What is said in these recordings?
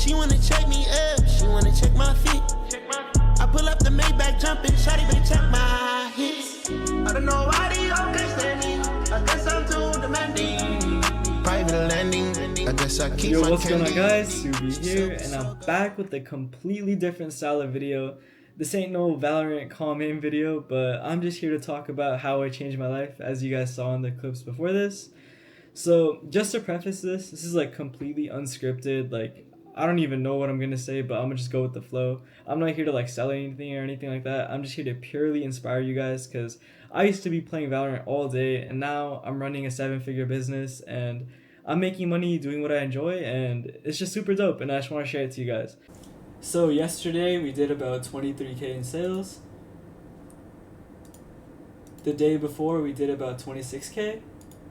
She wanna check me up, she wanna check my feet. I pull up the Maybach jumping, shawty better check my hits. I don't know why they all can't stand me. I guess I'm too demanding. Private landing, I guess I keep my what's candy. going on, guys? Subi here, and I'm back with a completely different style of video. This ain't no Valorant comment video, but I'm just here to talk about how I changed my life, as you guys saw in the clips before this. So just to preface this is like completely unscripted. Like, I don't even know what I'm gonna say, but I'm gonna just go with the flow. I'm not here to like sell anything or anything like that. I'm just here to purely inspire you guys, because I used to be playing Valorant all day, and now I'm running a 7-figure business and I'm making money doing what I enjoy, and it's just super dope, and I just want to share it to you guys. So yesterday we did about 23k in sales. The day before we did about 26k,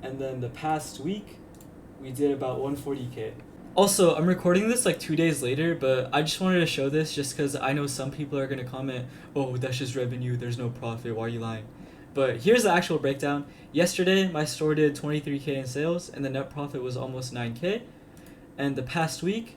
and then the past week we did about 140k. Also, I'm recording this like 2 days later, but I just wanted to show this just because I know some people are going to comment, oh, that's just revenue, there's no profit, why are you lying? But here's the actual breakdown. Yesterday, my store did 23k in sales, and the net profit was almost 9k. And the past week,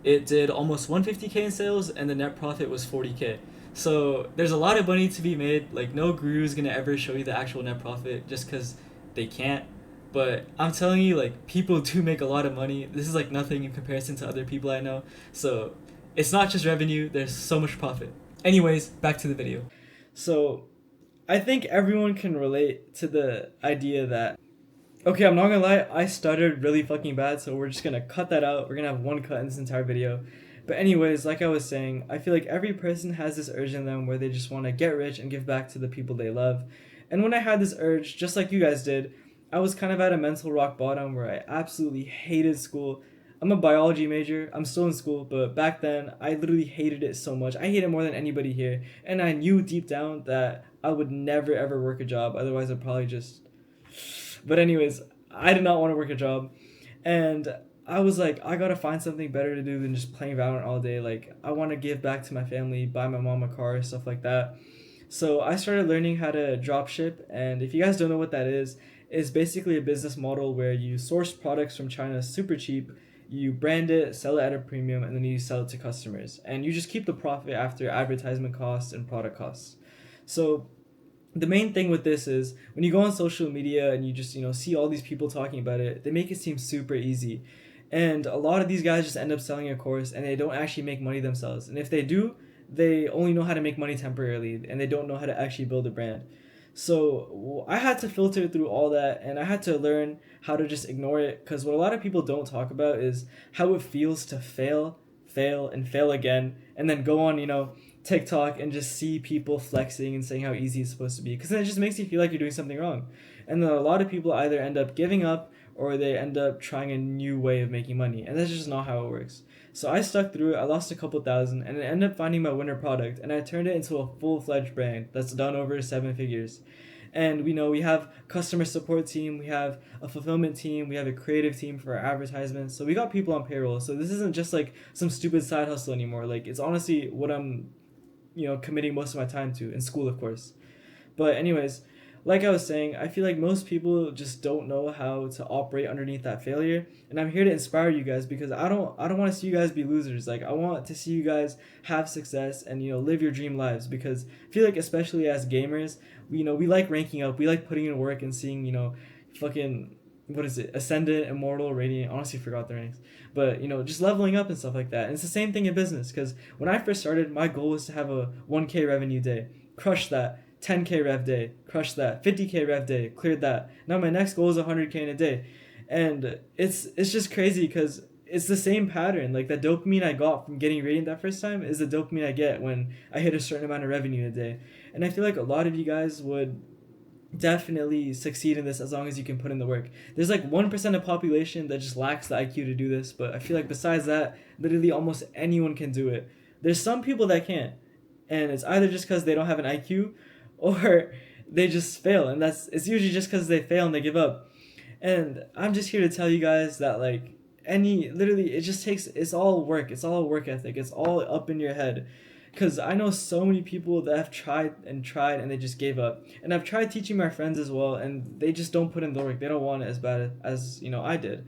it did almost 150k in sales, and the net profit was 40k. So there's a lot of money to be made. Like, no guru is gonna ever show you the actual net profit just because they can't. But I'm telling you, like, people do make a lot of money. This is like nothing in comparison to other people I know. So it's not just revenue, there's so much profit. Anyways, back to the video. So I think everyone can relate to the idea that, okay, I'm not gonna lie, I stuttered really fucking bad, so we're just gonna cut that out. We're gonna have one cut in this entire video. But anyways, like I was saying, I feel like every person has this urge in them where they just want to get rich and give back to the people they love. And when I had this urge, just like you guys did, I was kind of at a mental rock bottom where I absolutely hated school. I'm a biology major, I'm still in school, but back then, I literally hated it so much. I hate it more than anybody here, and I knew deep down that I would never ever work a job, otherwise I'd probably just... But anyways, I did not want to work a job, and I was like, I gotta find something better to do than just playing Valorant all day. Like, I want to give back to my family, buy my mom a car, stuff like that. So I started learning how to drop ship, and if you guys don't know what that is, it's basically a business model where you source products from China super cheap, you brand it, sell it at a premium, and then you sell it to customers. And you just keep the profit after advertisement costs and product costs. So the main thing with this is when you go on social media and you just, see all these people talking about it, they make it seem super easy. And a lot of these guys just end up selling a course and they don't actually make money themselves. And if they do, they only know how to make money temporarily and they don't know how to actually build a brand. So I had to filter through all that, and I had to learn how to just ignore it, because what a lot of people don't talk about is how it feels to fail, and fail again, and then go on, TikTok and just see people flexing and saying how easy it's supposed to be, because then it just makes you feel like you're doing something wrong. And then a lot of people either end up giving up or they end up trying a new way of making money, and that's just not how it works. So I stuck through it, I lost a couple thousand, and I ended up finding my winner product, and I turned it into a full-fledged brand that's done over 7 figures. And we have customer support team, we have a fulfillment team, we have a creative team for our advertisements. So we got people on payroll. So this isn't just like some stupid side hustle anymore. Like, it's honestly what I'm, committing most of my time to, in school, of course. But anyways, like I was saying, I feel like most people just don't know how to operate underneath that failure, and I'm here to inspire you guys, because I don't want to see you guys be losers. Like, I want to see you guys have success and live your dream lives, because I feel like, especially as gamers, we like ranking up, we like putting in work and seeing fucking, what is it, Ascendant, Immortal, Radiant, honestly forgot the ranks, but just leveling up and stuff like that. And it's the same thing in business, because when I first started, my goal was to have a 1k revenue day, crush that. 10k rev day, crushed that. 50k rev day, cleared that. Now my next goal is 100k in a day. And it's just crazy, because it's the same pattern. Like, the dopamine I got from getting Radiant that first time is the dopamine I get when I hit a certain amount of revenue in a day. And I feel like a lot of you guys would definitely succeed in this as long as you can put in the work. There's like 1% of population that just lacks the IQ to do this, but I feel like besides that, literally almost anyone can do it. There's some people that can't, and it's either just because they don't have an IQ, or they just fail, and it's usually just because they fail and they give up. And I'm just here to tell you guys that, like, literally, it's all work ethic, it's all up in your head. Because I know so many people that have tried and they just gave up. And I've tried teaching my friends as well, and they just don't put in the work. They don't want it as bad as I did.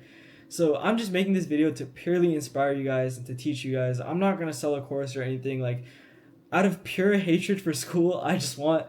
So I'm just making this video to purely inspire you guys and to teach you guys. I'm not gonna sell a course or anything. Like, out of pure hatred for school, I just want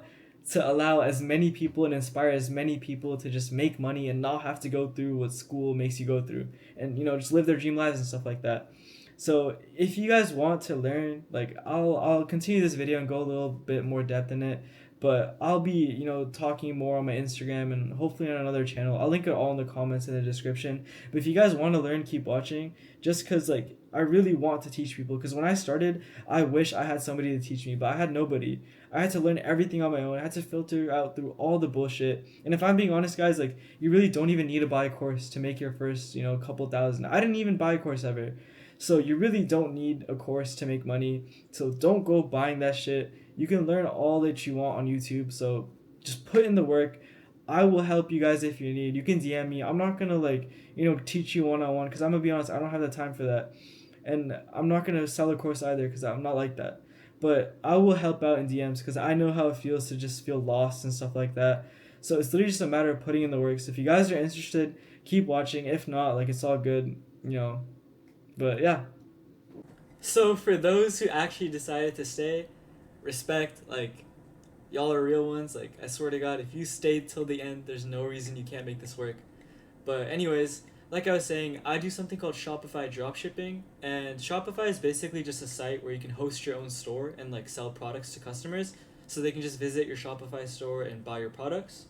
to allow as many people and inspire as many people to just make money and not have to go through what school makes you go through, and just live their dream lives and stuff like that. So if you guys want to learn, like, I'll continue this video and go a little bit more depth in it, but I'll be talking more on my Instagram and hopefully on another channel. I'll link it all in the comments in the description. But if you guys want to learn, keep watching, just because like I really want to teach people, because when I started, I wish I had somebody to teach me, but I had nobody. I had to learn everything on my own. I had to filter out through all the bullshit. And if I'm being honest, guys, like, you really don't even need to buy a course to make your first couple thousand. I didn't even buy a course ever. So you really don't need a course to make money. So don't go buying that shit. You can learn all that you want on YouTube. So just put in the work. I will help you guys if you need. You can DM me. I'm not gonna teach you one-on-one, because I'm gonna be honest, I don't have the time for that. And I'm not gonna sell a course either, because I'm not like that. But I will help out in DMs, because I know how it feels to just feel lost and stuff like that. So it's literally just a matter of putting in the work. So if you guys are interested, keep watching. If not, like, it's all good, But yeah. So for those who actually decided to stay, respect. Like, y'all are real ones. Like, I swear to God, if you stayed till the end, there's no reason you can't make this work. But anyways, like I was saying, I do something called Shopify dropshipping, and Shopify is basically just a site where you can host your own store and like sell products to customers, so they can just visit your Shopify store and buy your products.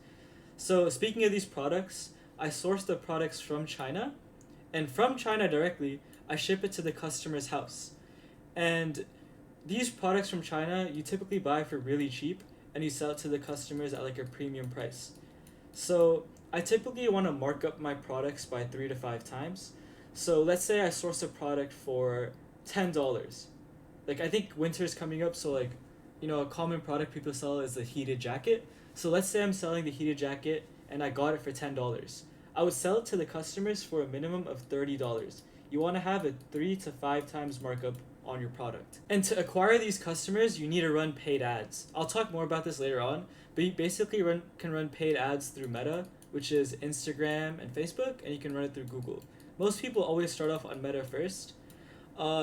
So speaking of these products, I source the products from China, and from China directly, I ship it to the customer's house. And these products from China, you typically buy for really cheap, and you sell it to the customers at like a premium price. So I typically want to mark up my products by 3 to 5 times. So let's say I source a product for $10. Like, I think winter's coming up, so like, a common product people sell is the heated jacket. So let's say I'm selling the heated jacket and I got it for $10. I would sell it to the customers for a minimum of $30. You want to have a 3 to 5 times markup on your product. And to acquire these customers, you need to run paid ads. I'll talk more about this later on, but you basically can run paid ads through Meta, which is Instagram and Facebook, and you can run it through Google. Most people always start off on Meta first.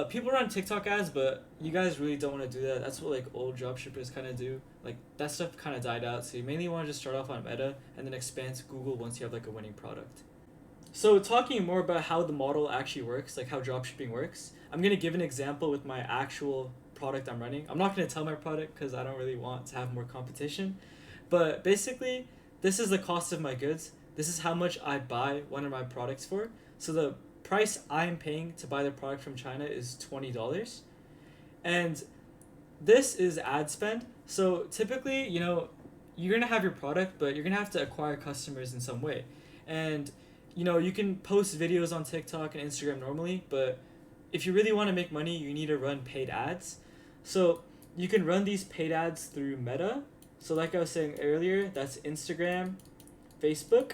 People run TikTok ads, but you guys really don't want to do that. That's what like old dropshippers kind of do. Like, that stuff kind of died out, so you mainly want to just start off on Meta and then expand to Google once you have like a winning product. So talking more about how the model actually works, like how dropshipping works, I'm going to give an example with my actual product I'm running. I'm not going to tell my product because I don't really want to have more competition. But basically, this is the cost of my goods. This is how much I buy one of my products for. So the price I'm paying to buy the product from China is $20. And this is ad spend. So typically, you're going to have your product, but you're going to have to acquire customers in some way. And you can post videos on TikTok and Instagram normally, but if you really want to make money, you need to run paid ads. So you can run these paid ads through Meta. So like I was saying earlier, that's Instagram, Facebook,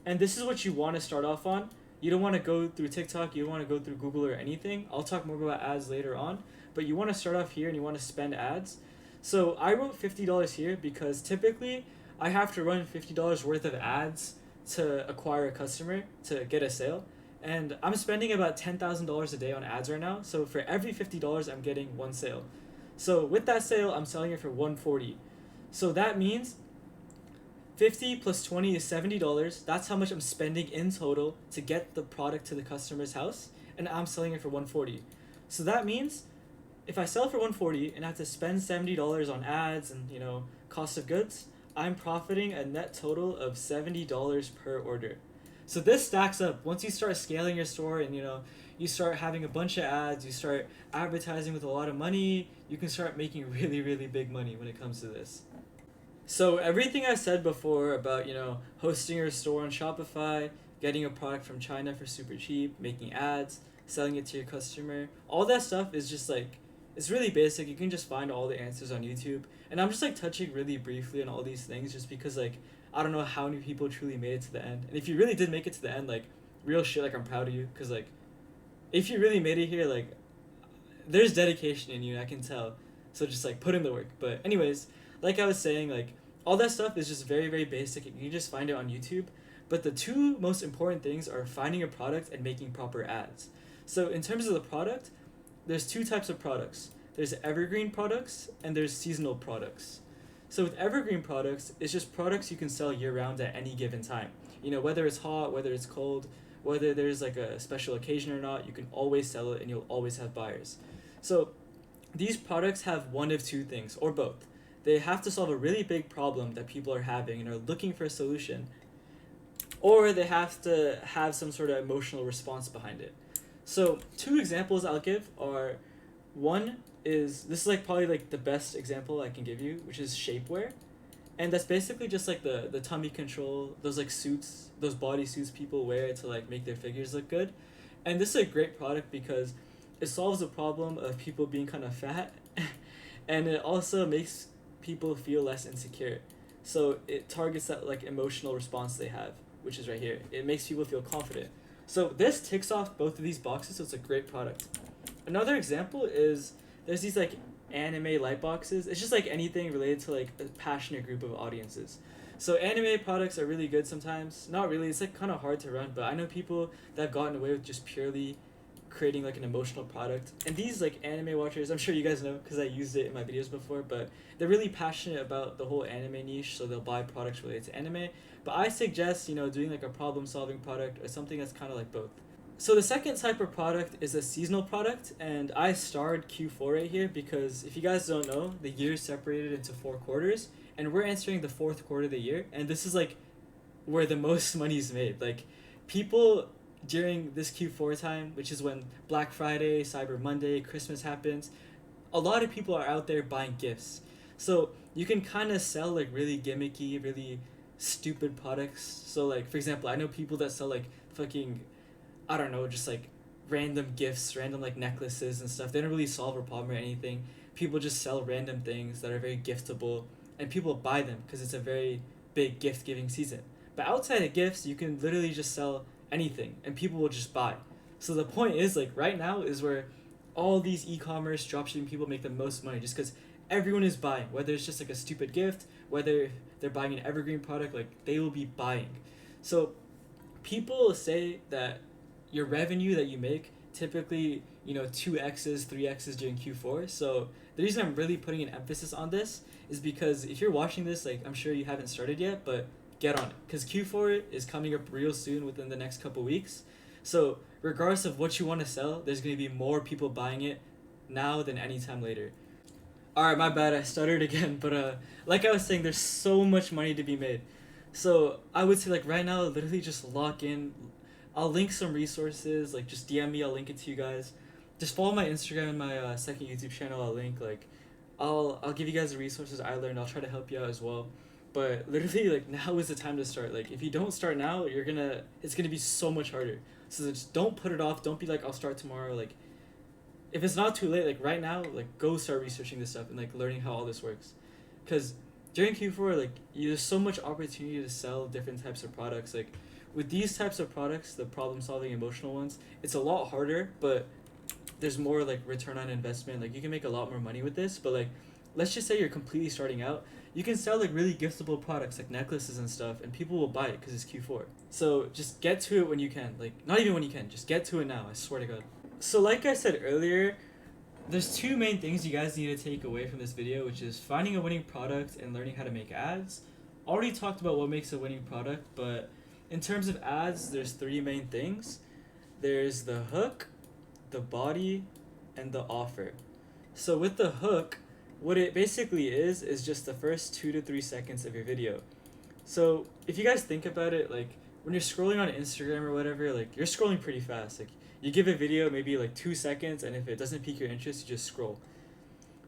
and this is what you want to start off on. You don't want to go through TikTok, you don't want to go through Google or anything. I'll talk more about ads later on, but you want to start off here and you want to spend ads. So I wrote $50 here because typically I have to run $50 worth of ads to acquire a customer, to get a sale. And I'm spending about $10,000 a day on ads right now. So for every $50, I'm getting one sale. So with that sale, I'm selling it for $140. So that means 50 plus 20 is $70. That's how much I'm spending in total to get the product to the customer's house. And I'm selling it for $140. So that means if I sell for $140 and I have to spend $70 on ads and, cost of goods, I'm profiting a net total of $70 per order. So this stacks up. Once you start scaling your store and you start having a bunch of ads, you start advertising with a lot of money, you can start making really, really big money when it comes to this. So everything I said before about hosting your store on Shopify, getting a product from China for super cheap, making ads, selling it to your customer, all that stuff is just like, it's really basic. You can just find all the answers on YouTube. And I'm just like touching really briefly on all these things just because like I don't know how many people truly made it to the end. And if you really did make it to the end, like, real shit, like, I'm proud of you. Because like, if you really made it here, like, there's dedication in you, I can tell. So just like put in the work. But anyways, like I was saying, like, all that stuff is just very, very basic. You can just find it on YouTube. But the two most important things are finding a product and making proper ads. So in terms of the product, there's two types of products. There's evergreen products and there's seasonal products. So with evergreen products, it's just products you can sell year round at any given time. Whether it's hot, whether it's cold, whether there's like a special occasion or not, you can always sell it and you'll always have buyers. So these products have one of two things, or both. They have to solve a really big problem that people are having and are looking for a solution, or they have to have some sort of emotional response behind it. So two examples I'll give are, one is, this is like probably like the best example I can give you, which is shapewear. And that's basically just like the tummy control, those like suits, those body suits people wear to like make their figures look good. And this is a great product because it solves the problem of people being kind of fat and it also makes people feel less insecure. So it targets that like emotional response they have, which is right here. It makes people feel confident. So this ticks off both of these boxes, so it's a great product. Another example is there's these like anime light boxes. It's just like anything related to like a passionate group of audiences. So anime products are really good sometimes. Not really, it's like kind of hard to run, but I know people that have gotten away with just purely creating like an emotional product. And these like anime watchers, I'm sure you guys know because I used it in my videos before, but they're really passionate about the whole anime niche, so they'll buy products related to anime. But I suggest, doing like a problem solving product or something that's kind of like both. So the second type of product is a seasonal product, and I starred Q4 right here because if you guys don't know, the year is separated into 4 quarters, and we're entering the 4th quarter of the year, and this is like where the most money is made. Like people during this Q4 time, which is when Black Friday, Cyber Monday, Christmas happens, a lot of people are out there buying gifts. So you can kind of sell like really gimmicky, really stupid products. So like for example, I know people that sell like fucking, I don't know, just like random gifts, random like necklaces and stuff. They don't really solve a problem or anything. People just sell random things that are very giftable and people buy them because it's a very big gift giving season. But outside of gifts, you can literally just sell anything and people will just buy. So the point is like right now is where all these e-commerce dropshipping people make the most money just because everyone is buying, whether it's just like a stupid gift, whether they're buying an evergreen product, like they will be buying. So people say that your revenue that you make typically 2x's 3x's during Q4. So the reason I'm really putting an emphasis on this is because if you're watching this, like I'm sure you haven't started yet, but get on it because Q4 is coming up real soon within the next couple weeks. So regardless of what you want to sell, there's going to be more people buying it now than anytime later. Alright, my bad, I stuttered again, but like I was saying, there's so much money to be made. So I would say like right now, literally just lock in. I'll link some resources, like just DM me, I'll link it to you guys. Just follow my Instagram and my second YouTube channel, I'll link, like I'll give you guys the resources I learned, I'll try to help you out as well. But literally like now is the time to start. Like if you don't start now, it's gonna be so much harder. So just don't put it off, don't be like I'll start tomorrow. Like if it's not too late, like right now, like go start researching this stuff and like learning how all this works. Because during Q4, like there's so much opportunity to sell different types of products. Like with these types of products, the problem solving emotional ones, it's a lot harder, but there's more like return on investment. Like you can make a lot more money with this, but like let's just say you're completely starting out, you can sell like really giftable products like necklaces and stuff and people will buy it because it's Q4. So just get to it when you can. Like not even when you can, just get to it now, I swear to God. So like I said earlier, there's 2 main things you guys need to take away from this video, which is finding a winning product and learning how to make ads. Already talked about what makes a winning product, but in terms of ads, there's 3 main things. There's the hook, the body, and the offer. So with the hook, what it basically is just the first 2 to 3 seconds of your video. So if you guys think about it, like when you're scrolling on Instagram or whatever, like you're scrolling pretty fast. Like you give a video maybe like 2 seconds, and if it doesn't pique your interest, you just scroll.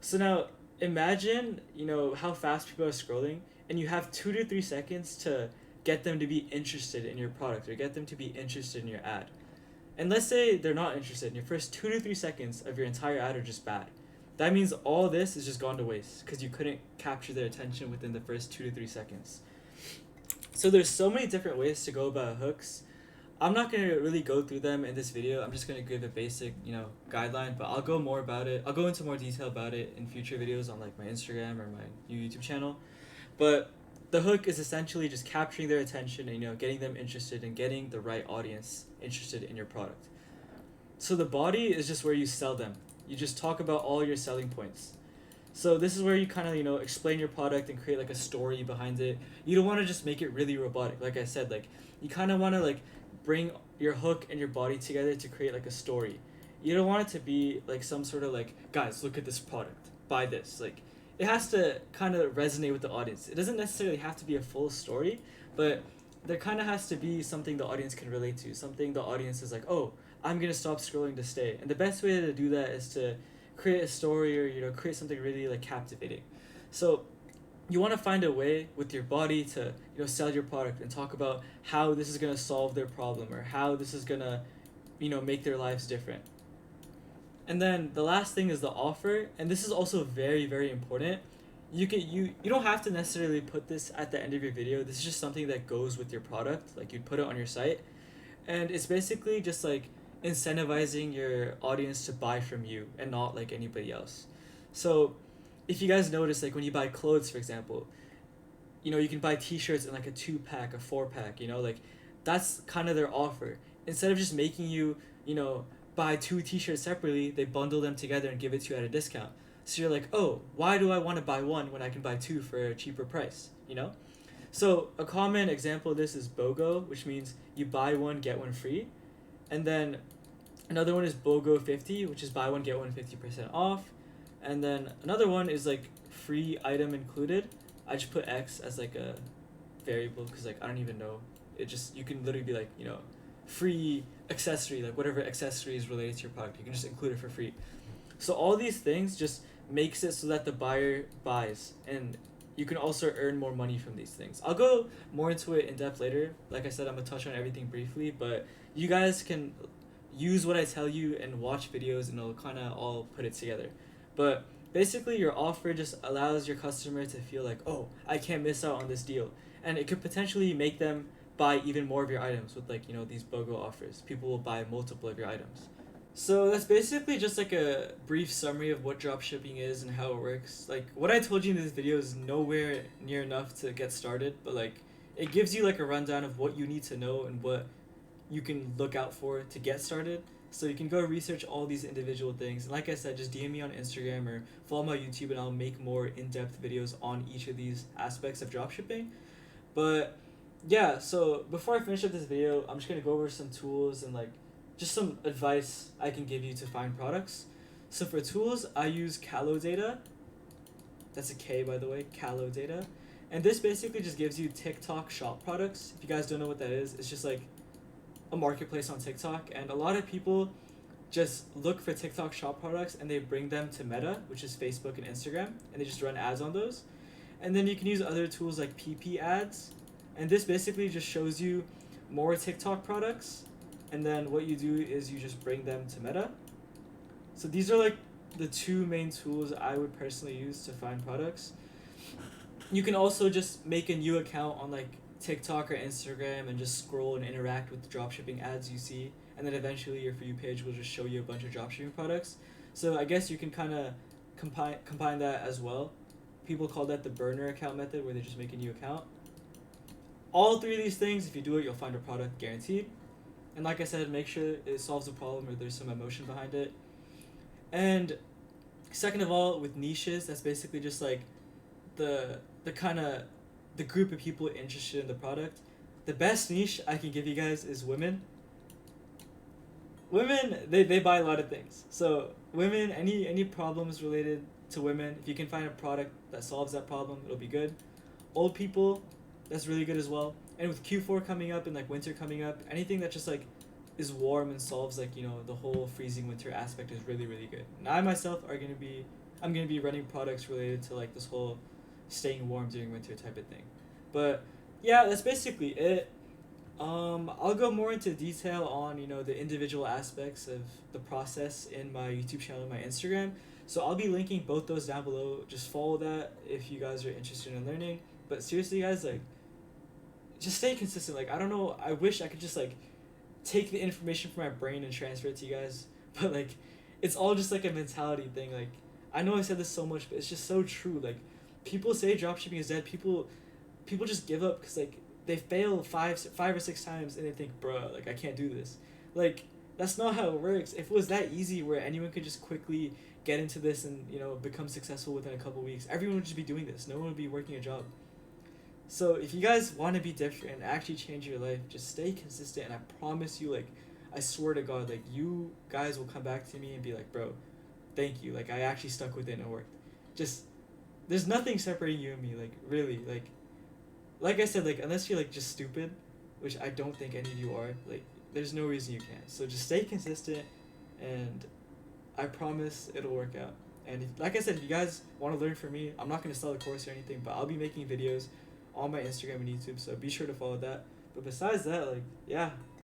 So now imagine, how fast people are scrolling, and you have 2 to 3 seconds to get them to be interested in your product or get them to be interested in your ad. And let's say they're not interested, and your first 2 to 3 seconds of your entire ad are just bad. That means all this is just gone to waste because you couldn't capture their attention within the first 2 to 3 seconds. So there's so many different ways to go about hooks. I'm not going to really go through them in this video. I'm just going to give a basic, guideline, but I'll go more about it. I'll go into more detail about it in future videos on like my Instagram or my new YouTube channel. But the hook is essentially just capturing their attention and, you know, getting them interested and getting the right audience interested in your product. So the body is just where you sell them. You just talk about all your selling points. So this is where you kind of, you know, explain your product and create like a story behind it. You don't want to just make it really robotic. Like I said, like you kind of want to like bring your hook and your body together to create like a story. You don't want it to be like some sort of like, guys, look at this product, buy this. Like it has to kind of resonate with the audience. It doesn't necessarily have to be a full story, but there kind of has to be something the audience can relate to, something the audience is like, oh, I'm gonna stop scrolling to stay. And the best way to do that is to create a story or, you know, create something really like captivating. So you want to find a way with your body to, you know, sell your product and talk about how this is gonna solve their problem or how this is gonna, you know, make their lives different. And then the last thing is the offer, and this is also very, very important. You don't have to necessarily put this at the end of your video. This is just something that goes with your product. Like you'd put it on your site. And it's basically just like incentivizing your audience to buy from you and not like anybody else. So if you guys notice, like when you buy clothes, for example, you know, you can buy t-shirts in like a 2-pack, a 4-pack, you know, like that's kind of their offer. Instead of just making you, you know, buy 2 t-shirts separately, they bundle them together and give it to you at a discount. So you're like, oh, why do I want to buy one when I can buy 2 for a cheaper price, you know? So a common example of this is BOGO, which means you buy one, get one free. And then another one is BOGO 50, which is buy one, get one 50% off. And then another one is like free item included. I just put X as like a variable because like I don't even know. It just, you can literally be like, you know, free accessory, like whatever accessory is related to your product, you can just include it for free. So all these things just makes it so that the buyer buys, and you can also earn more money from these things. I'll go more into it in depth later. Like I said, I'm gonna touch on everything briefly, but you guys can use what I tell you and watch videos and it'll kind of all put it together. But basically your offer just allows your customer to feel like, oh, I can't miss out on this deal, and it could potentially make them buy even more of your items with like, you know, these BOGO offers. People will buy multiple of your items. So that's basically just like a brief summary of what dropshipping is and how it works. Like what I told you in this video is nowhere near enough to get started, but like it gives you like a rundown of what you need to know and what you can look out for to get started. So you can go research all these individual things. And like I said, just DM me on Instagram or follow my YouTube and I'll make more in-depth videos on each of these aspects of dropshipping. But yeah, so before I finish up this video, I'm just going to go over some tools and like just some advice I can give you to find products. So for tools, I use Calodata. That's a K, by the way, Calodata. And this basically just gives you TikTok shop products. If you guys don't know what that is, it's just like a marketplace on TikTok. And a lot of people just look for TikTok shop products and they bring them to Meta, which is Facebook and Instagram, and they just run ads on those. And then you can use other tools like PP ads. And this basically just shows you more TikTok products. And then what you do is you just bring them to Meta. So these are like the 2 main tools I would personally use to find products. You can also just make a new account on like TikTok or Instagram and just scroll and interact with the dropshipping ads you see. And then eventually your For You page will just show you a bunch of dropshipping products. So I guess you can kind of combine that as well. People call that the burner account method, where they just make a new account. All 3 of these things, if you do it, you'll find a product guaranteed. And like I said, make sure it solves a problem or there's some emotion behind it. And second of all, with niches, that's basically just like the kind of the group of people interested in the product. The best niche I can give you guys is women. Women, they buy a lot of things. So women, any problems related to women, if you can find a product that solves that problem, it'll be good. Old people, that's really good as well. And with Q4 coming up and like winter coming up, anything that just like is warm and solves like, you know, the whole freezing winter aspect is really, really good. And I myself I'm gonna be running products related to like this whole staying warm during winter type of thing. But yeah, that's basically it. I'll go more into detail on, you know, the individual aspects of the process in my YouTube channel and my Instagram. So I'll be linking both those down below. Just follow that if you guys are interested in learning. But seriously, guys, like, just stay consistent. Like, I don't know, I wish I could just like take the information from my brain and transfer it to you guys, but like it's all just like a mentality thing. Like, I know I said this so much, but it's just so true. Like, people say dropshipping is dead. People people just give up because like they fail five or six times and they think, bruh, like I can't do this. Like that's not how it works. If it was that easy where anyone could just quickly get into this and become successful within a couple weeks, everyone would just be doing this. No one would be working a job. So if you guys want to be different and actually change your life, just stay consistent, and I promise you, like, I swear to God, like, you guys will come back to me and be like, bro, thank you. Like, I actually stuck with it and it worked. Just, there's nothing separating you and me, like, really. Like I said, like, unless you're, like, just stupid, which I don't think any of you are, like, there's no reason you can't. So just stay consistent, and I promise it'll work out. And if, like I said, if you guys want to learn from me, I'm not going to sell a course or anything, but I'll be making videos on my Instagram and YouTube, so be sure to follow that. But besides that, like, yeah,